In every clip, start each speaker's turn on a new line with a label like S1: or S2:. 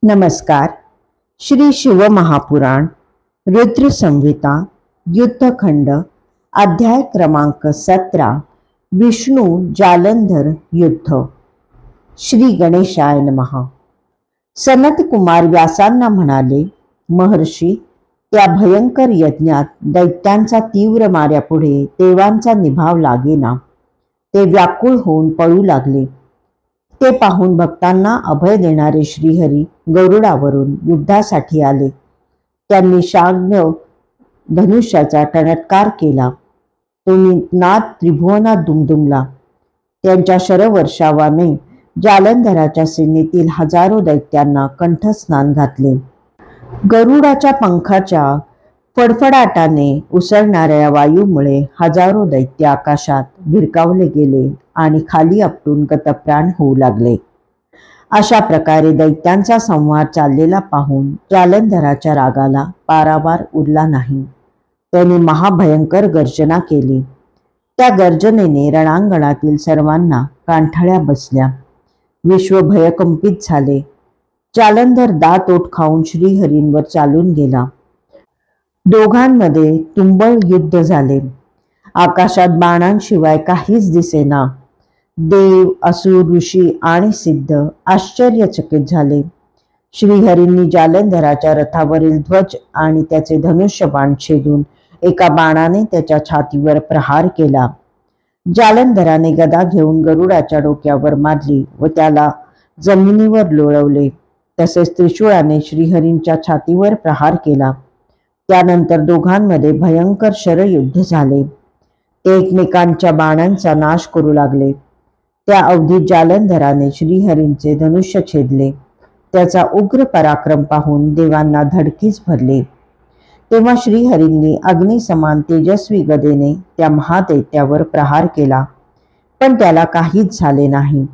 S1: नमस्कार. श्री शिवमहापुराण रुद्र संहिता युद्धखंड अध्याय क्रमांक 17 विष्णू जालंधर युद्ध. श्री गणेशाय नमः. सनत कुमार व्यासांना म्हणाले, महर्षी, त्या भयंकर यज्ञात दैत्यांचा तीव्र माऱ्यापुढे देवांचा निभाव लागेना. ते व्याकुळ होऊन पळू लागले. ते पाहून भक्तांना अभय देणारे श्रीहरी गरुडावरून युद्धासाठी आले. त्यांनी शाग्य धनुष्याचा टणत्कार केला. तो नाद त्रिभुवनात दुमदुमला. त्यांच्या शरवर्षावाने जालंधराच्या सेनेतील हजारो दैत्यांना कंठस्नान घातले. गरुडाच्या पंखाच्या फडफडाटाने उसळणाऱ्या वायूमुळे हजारो दैत्य आकाशात भिरकावले गेले आणि खाली आपटून गतप्राण होऊ लागले. अशा प्रकारे दैत्यांचा संहार चाललेला पाहून जालंधराच्या रागाला पारावार उरला नाही. त्यांनी महाभयंकर गर्जना केली. त्या गर्जनेने रणांगणातील सर्वांना कांठळ्या बसल्या. विश्व भयकंपित झाले. जालंधर दात ओठ खाऊन श्रीहरींवर चालून गेला. दोघांमध्ये तुंबळ युद्ध झाले. आकाशात बाणांशिवाय काहीच दिसेना. देव, असुर, ऋषी आणि सिद्ध आश्चर्यचकित झाले. श्रीहरींनी जालंधराच्या रथावरील ध्वज आणि त्याचे धनुष्यबाण छेदून एका बाणाने त्याच्या छातीवर प्रहार केला. जालंधराने गदा घेऊन गरुडाच्या डोक्यावर मारली व त्याला जमिनीवर लोळवले. तसेच त्रिशूळाने श्रीहरींच्या छातीवर प्रहार केला. त्यानंतर दोघांमध्ये भयंकर शरयुद्ध झाले. ते एकमेकांच्या बाणांचा नाश करू लागले. त्या अवधीत जालंधराने श्रीहरींचे धनुष्य छेदले. त्याचा उग्र पराक्रम पाहून देवांना धडकीच भरले. तेव्हा श्रीहरींनी अग्निसमान तेजस्वी गदेने त्या महादैत्यावर प्रहार केला, पण त्याला काहीच झाले नाही.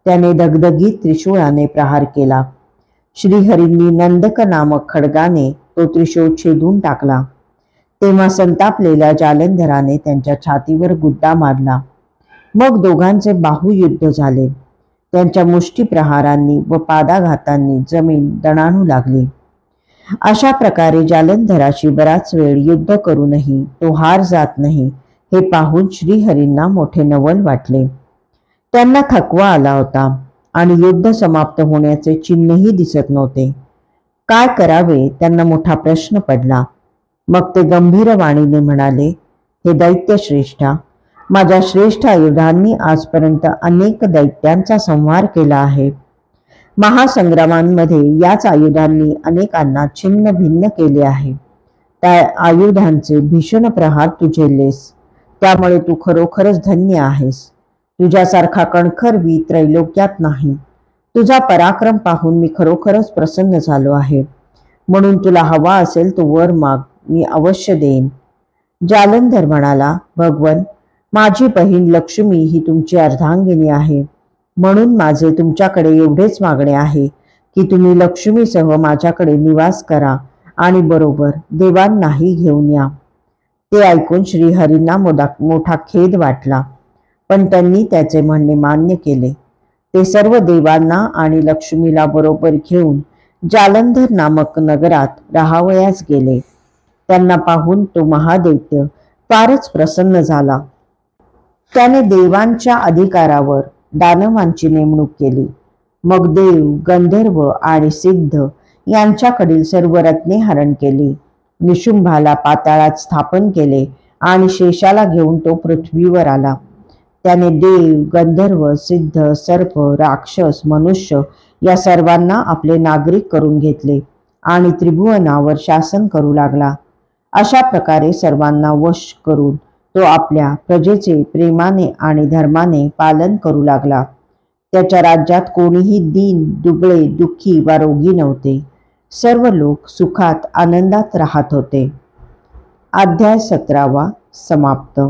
S1: त्याने दगदगीत त्रिशूळाने प्रहार केला. श्रीहरींनी नंदक नामक खड्गाने तो त्रिशूळ छेदून टाकला. तेव्हा संतापलेल्या जालंधराने त्यांच्या छातीवर गुद्दा मारला. मग दोघांचे बाहुयुद्ध झाले. त्यांच्या मुष्टी प्रहारांनी व पादाघातांनी जमीन दणाणू लागली. अशा प्रकारे जालंधराशी बराच वेळ युद्ध करूनही तो हार जात नाही हे पाहून श्रीहरींना मोठे नवल वाटले. त्यांना थकवा आला होता आणि युद्ध समाप्त होण्याचे चिन्हही दिसत नव्हते. काय करावे त्यांना मोठा प्रश्न पडला. मग ते गंभीर वाणीने म्हणाले, हे दैत्य श्रेष्ठा, माझ्या श्रेष्ठ आयुधांनी आजपर्यंत अनेक दैत्यांचा संहार केला आहे. महासंग्रामांमध्ये याच आयुधांनी अनेकांना छिन्न भिन्न केले आहे. त्या आयुधांचे भीषण प्रहार तू झेललेस, त्यामुळे तू खरोखरच धन्य आहेस. तुझ्यासारखा कणखर वीर त्रैलोक्यात नाही. तुझा पराक्रम पाहून मी खरोखरच प्रसन्न झालो आहे. म्हणून तुला हवा असेल तो वर माग, मी अवश्य देईन. जालंधर म्हणाला, भगवन, माझी बहीण लक्ष्मी ही तुमची अर्धांगिनी आहे. म्हणून माझे तुमच्याकडे एवढेच मागणे आहे की तुम्ही लक्ष्मीसह माझ्याकडे निवास करा आणि बरोबर देवांनाही घेऊन या. ते ऐकून श्रीहरींना मोठा खेद वाटला, पण त्यांनी त्याचे म्हणणे मान्य केले. ते सर्व देवांना आणि लक्ष्मीला बरोबर घेऊन जालंधर नामक नगरात राहावयास गेले. त्यांना पाहून तो महादैत्य फारच प्रसन्न झाला. त्याने देवांच्या अधिकारावर दानवांची नेमणूक केली. मग देव, गंधर्व आणि सिद्ध यांच्याकडील सर्व रत्ने हरण केली. निशुंभाला पाताळात स्थापन केले आणि शेषाला घेऊन तो पृथ्वीवर आला. त्याने देव, गंधर्व, सिद्ध, सर्प, राक्षस, मनुष्य या सर्वांना आपले नागरिक करून घेतले आणि त्रिभुवनावर शासन करू लागला. अशा प्रकारे सर्वांना वश करून तो आपल्या प्रजेचे प्रेमाने आणि धर्माने पालन करू लागला. त्याच्या राज्यात कोणीही दीन, दुबळे, दुःखी वा रोगी नव्हते. सर्व लोक सुखात आनंदात राहत होते. अध्याय 17 समाप्त.